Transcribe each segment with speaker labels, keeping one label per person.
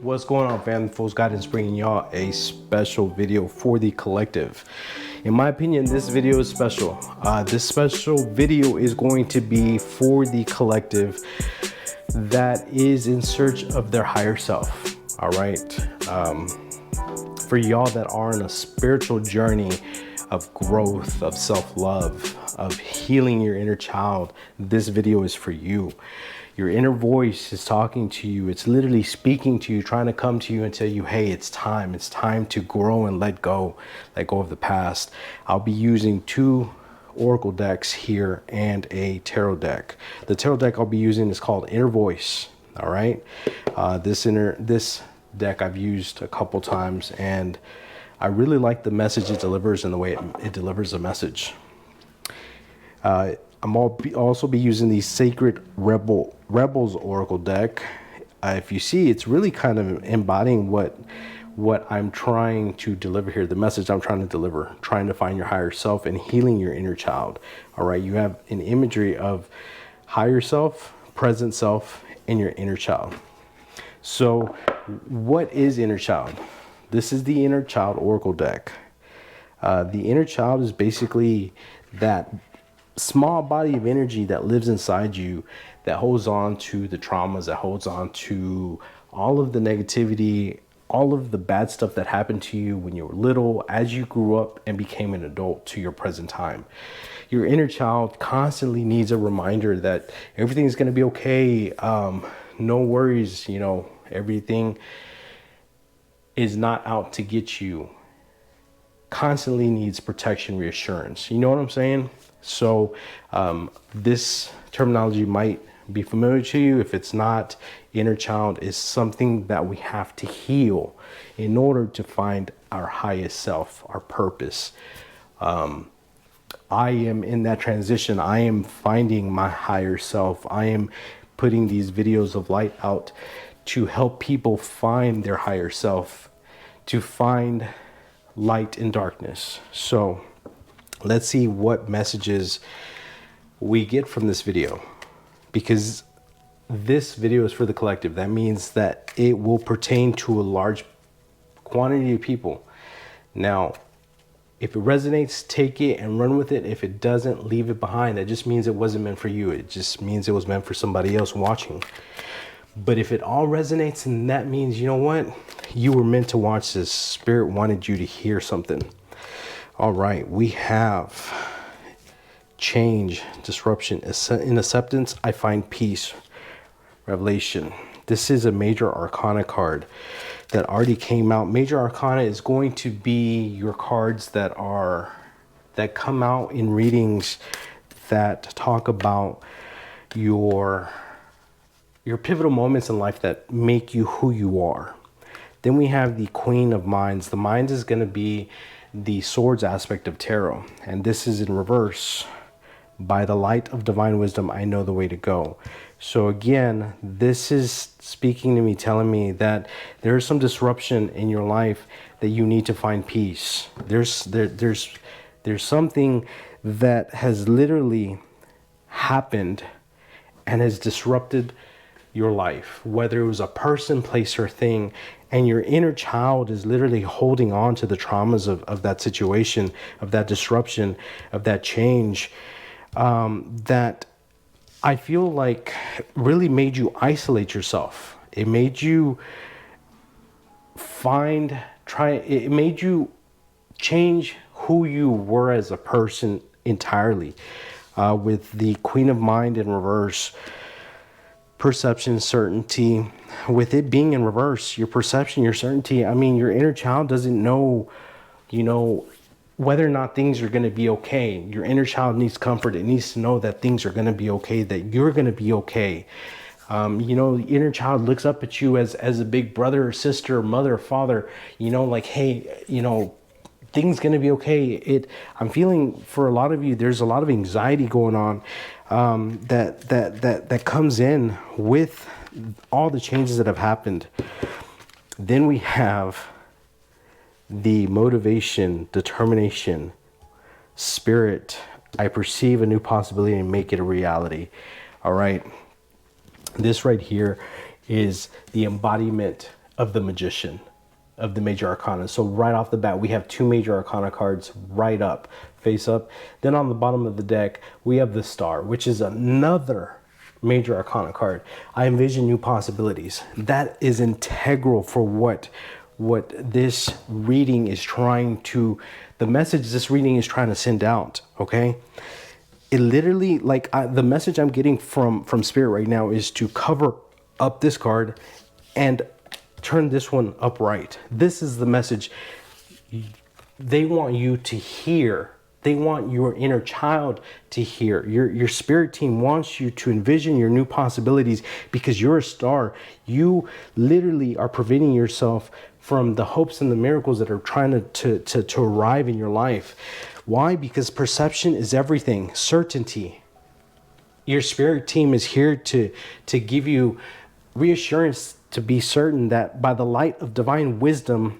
Speaker 1: What's going on, fam? theFoolsGuidance bringing y'all a special video for the collective. In my opinion, this video is special. This special video is going to be for the collective that is in search of their higher self. All right. For y'all that are on a spiritual journey of growth, of self-love, of healing your inner child, this video is for you. Your inner voice is talking to you. It's literally speaking to you, trying to come to you and tell you, hey, it's time to grow and let go of the past. I'll be using two oracle decks here and a tarot deck. The tarot deck I'll be using is called Inner Voice. All right. This deck I've used a couple times, and I really like the message it delivers and the way it delivers a message. I'm also be using the Sacred Rebels Oracle deck. If you see, it's really kind of embodying what I'm trying to deliver here, the message I'm trying to deliver, trying to find your higher self and healing your inner child. All right, you have an imagery of higher self, present self, and your inner child. So what is inner child? This is the Inner Child Oracle deck. The inner child is basically that small body of energy that lives inside you, that holds on to the traumas, that holds on to all of the negativity, all of the bad stuff that happened to you when you were little, as you grew up and became an adult to your present time. Your inner child constantly needs a reminder that everything's going to be okay. No worries, everything is not out to get you. Constantly needs protection, reassurance. You know what I'm saying? So this terminology might be familiar to you. If it's not, inner child is something that we have to heal in order to find our highest self, our purpose. I am in that transition. I am finding my higher self. I am putting these videos of light out to help people find their higher self, to find light in darkness. So let's see what messages we get from this video, because this video is for the collective. That means that it will pertain to a large quantity of people. Now, if it resonates, take it and run with it. If it doesn't, leave it behind. That just means it wasn't meant for you. It just means it was meant for somebody else watching. But if it all resonates, then that means, you know what? You were meant to watch this. Spirit wanted you to hear something. All right, we have change, disruption, in acceptance, I find peace, revelation. This is a major arcana card that already came out. Major arcana is going to be your cards that come out in readings that talk about your pivotal moments in life that make you who you are. Then we have the Queen of Minds. The Minds is going to be the swords aspect of tarot, and this is in reverse. By the light of divine wisdom, I know the way to go. So again, this is speaking to me, telling me that there is some disruption in your life that you need to find peace. There's something that has literally happened and has disrupted your life, whether it was a person, place, or thing, and your inner child is literally holding on to the traumas of that situation, of that disruption, of that change, that I feel like really made you isolate yourself. It made you it made you change who you were as a person entirely. With the Queen of Mind in reverse, perception, certainty. With it being in reverse, your perception, your certainty, I mean, your inner child doesn't know, whether or not things are going to be okay. Your inner child needs comfort. It needs to know that things are going to be okay, that you're going to be okay. The inner child looks up at you as a big brother or sister, or mother or father, like, hey, things going to be okay. I'm feeling for a lot of you, there's a lot of anxiety going on that comes in with all the changes that have happened. Then we have the motivation, determination, spirit. I perceive a new possibility and make it a reality. All right. This right here is the embodiment of the Magician, of the major arcana. So right off the bat, we have two major arcana cards right up, face up. Then on the bottom of the deck, we have the Star, which is another major arcana card. I envision new possibilities. That is integral for what this reading is trying to, the message this reading is trying to send out, okay? It literally, like, the message I'm getting from Spirit right now is to cover up this card and turn this one upright. This is the message they want you to hear. They want your inner child to hear. Your spirit team wants you to envision your new possibilities, because you're a star. You literally are preventing yourself from the hopes and the miracles that are trying to arrive in your life. Why? Because perception is everything. Certainty. Your spirit team is here to give you reassurance, to be certain that by the light of divine wisdom,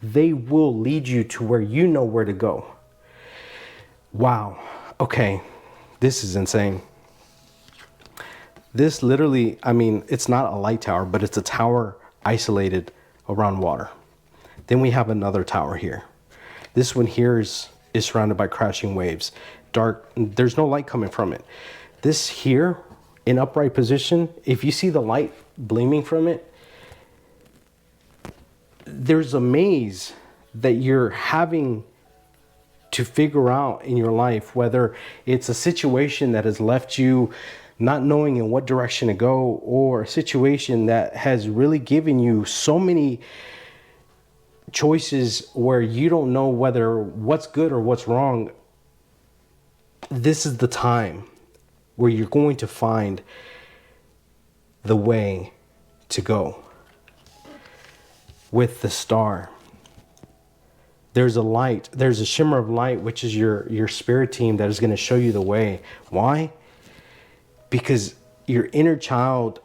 Speaker 1: they will lead you to where you know where to go. Wow. Okay. This is insane. This literally, I mean, it's not a light tower, but it's a tower isolated around water. Then we have another tower here. This one here is surrounded by crashing waves. Dark. There's no light coming from it. This here in upright position, if you see the light gleaming from it, there's a maze that you're having to figure out in your life, whether it's a situation that has left you not knowing in what direction to go, or a situation that has really given you so many choices where you don't know whether what's good or what's wrong. This is the time where you're going to find the way to go. With the Star, there's a light, there's a shimmer of light, which is your spirit team that is going to show you the way. Why? Because your inner child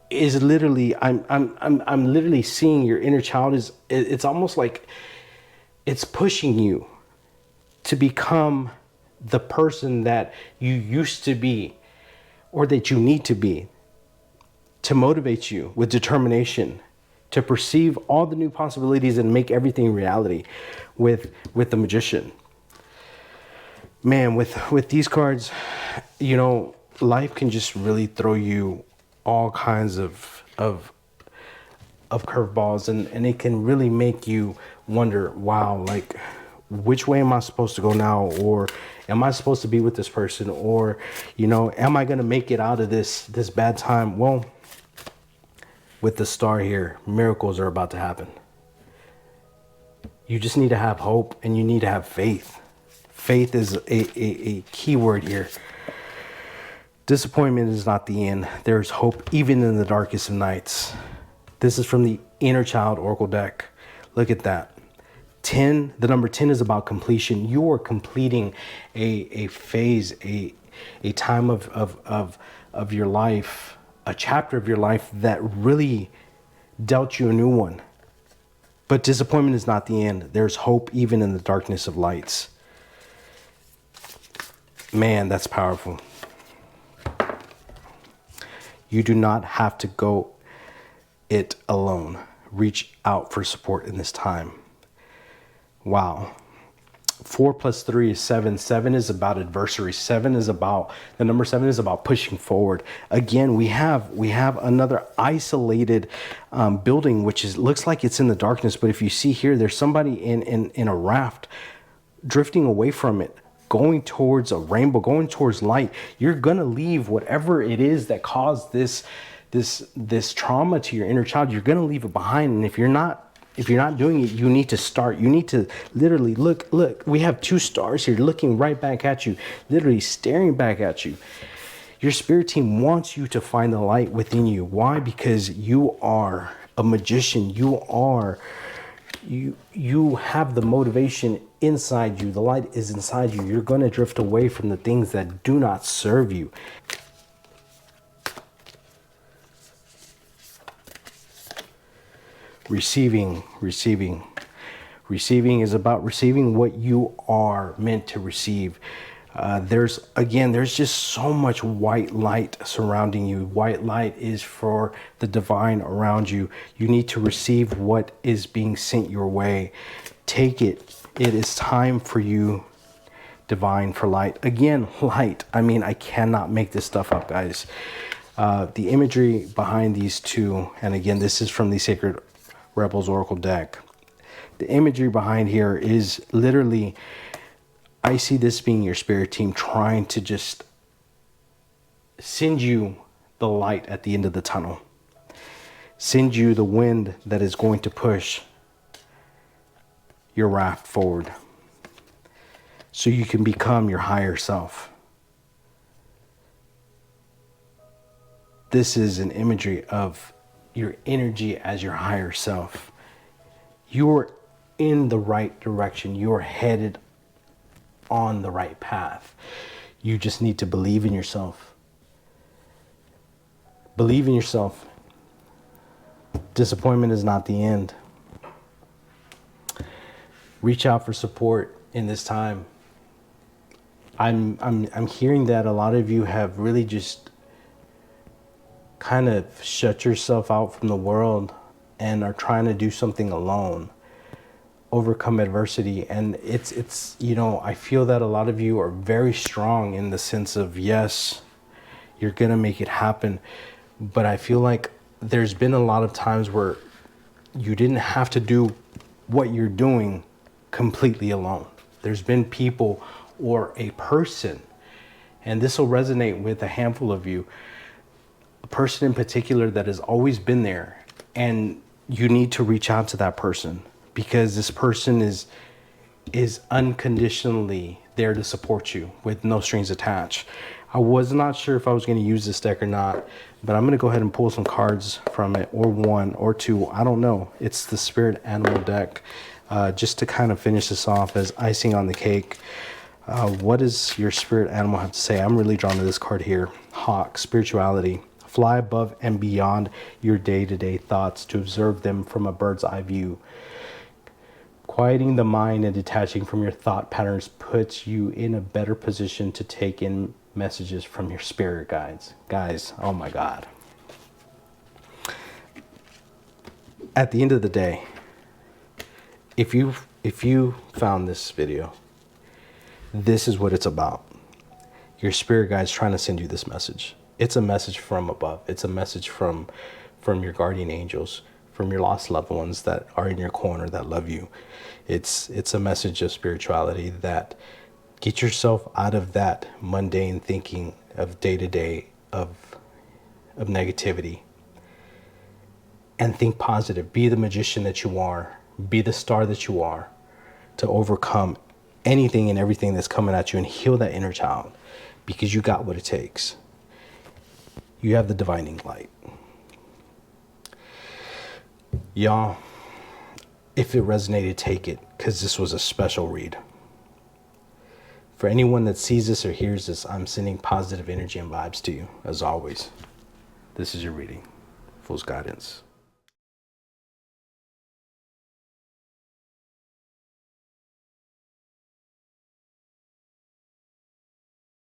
Speaker 1: is literally, I'm literally seeing your inner child is, it's almost like it's pushing you to become the person that you used to be, or that you need to be, to motivate you with determination, to perceive all the new possibilities and make everything reality with the Magician. Man, with these cards, you know, life can just really throw you all kinds of curveballs, and it can really make you wonder, wow, like, which way am I supposed to go now? Or am I supposed to be with this person? Or, you know, am I going to make it out of this bad time? Well, with the Star here, miracles are about to happen. You just need to have hope, and you need to have faith. Faith is a key word here. Disappointment is not the end. There's hope even in the darkest of nights. This is from the Inner Child Oracle deck. Look at that. 10, the number 10 is about completion. You are completing a phase, a time of your life, a chapter of your life that really dealt you a new one. But disappointment is not the end. There's hope even in the darkness of lights. Man, that's powerful. You do not have to go it alone. Reach out for support in this time. Wow. 4 + 3 is 7. 7 is about adversity. The number 7 is about pushing forward. Again, we have another isolated building, which looks like it's in the darkness. But if you see here, there's somebody in a raft drifting away from it, going towards a rainbow, going towards light. You're gonna leave whatever it is that caused this trauma to your inner child. You're gonna leave it behind. And if you're not doing it, you need to start. You need to literally look. We have 2 stars here looking right back at you, literally staring back at you. Your spirit team wants you to find the light within you. Why? Because you are a magician. You have the motivation inside you. The light is inside you. You're going to drift away from the things that do not serve you. Receiving is about receiving what you are meant to receive. There's just so much white light surrounding you. White light is for the divine around you. You need to receive what is being sent your way. Take it. It is time for you, divine, for light. Again, light. I mean, I cannot make this stuff up, guys. The imagery behind these two, and again, this is from the Sacred Rebels Oracle deck. The imagery behind here is literally, I see this being your spirit team trying to just send you the light at the end of the tunnel. Send you the wind that is going to push your raft forward so you can become your higher self. This is an imagery of your energy as your higher self. You're in the right direction. You're headed on the right path. You just need to believe in yourself. Believe in yourself. Disappointment is not the end. Reach out for support in this time. I'm hearing that a lot of you have really just kind of shut yourself out from the world and are trying to do something alone, overcome adversity. And it's you know, I feel that a lot of you are very strong in the sense of, yes, you're gonna make it happen. But I feel like there's been a lot of times where you didn't have to do what you're doing completely alone. There's been people or a person, and this will resonate with a handful of you, a person in particular that has always been there, and you need to reach out to that person because this person is unconditionally there to support you with no strings attached. I was not sure if I was going to use this deck or not, but I'm going to go ahead and pull some cards from it, or one or two. I don't know. It's the Spirit Animal deck, just to kind of finish this off as icing on the cake. What does your spirit animal have to say? I'm really drawn to this card here. Hawk, spirituality. Fly above and beyond your day-to-day thoughts to observe them from a bird's eye view. Quieting the mind and detaching from your thought patterns puts you in a better position to take in messages from your spirit guides. Guys, oh my God. At the end of the day, if you found this video, this is what it's about. Your spirit guide's trying to send you this message. It's a message from above. It's a message from your guardian angels, from your lost loved ones that are in your corner that love you. It's a message of spirituality that get yourself out of that mundane thinking of day-to-day of negativity and think positive. Be the magician that you are. Be the star that you are to overcome anything and everything that's coming at you and heal that inner child, because you got what it takes. You have the divining light. Y'all, if it resonated, take it, because this was a special read. For anyone that sees this or hears this, I'm sending positive energy and vibes to you, as always. This is your reading. Fool's Guidance.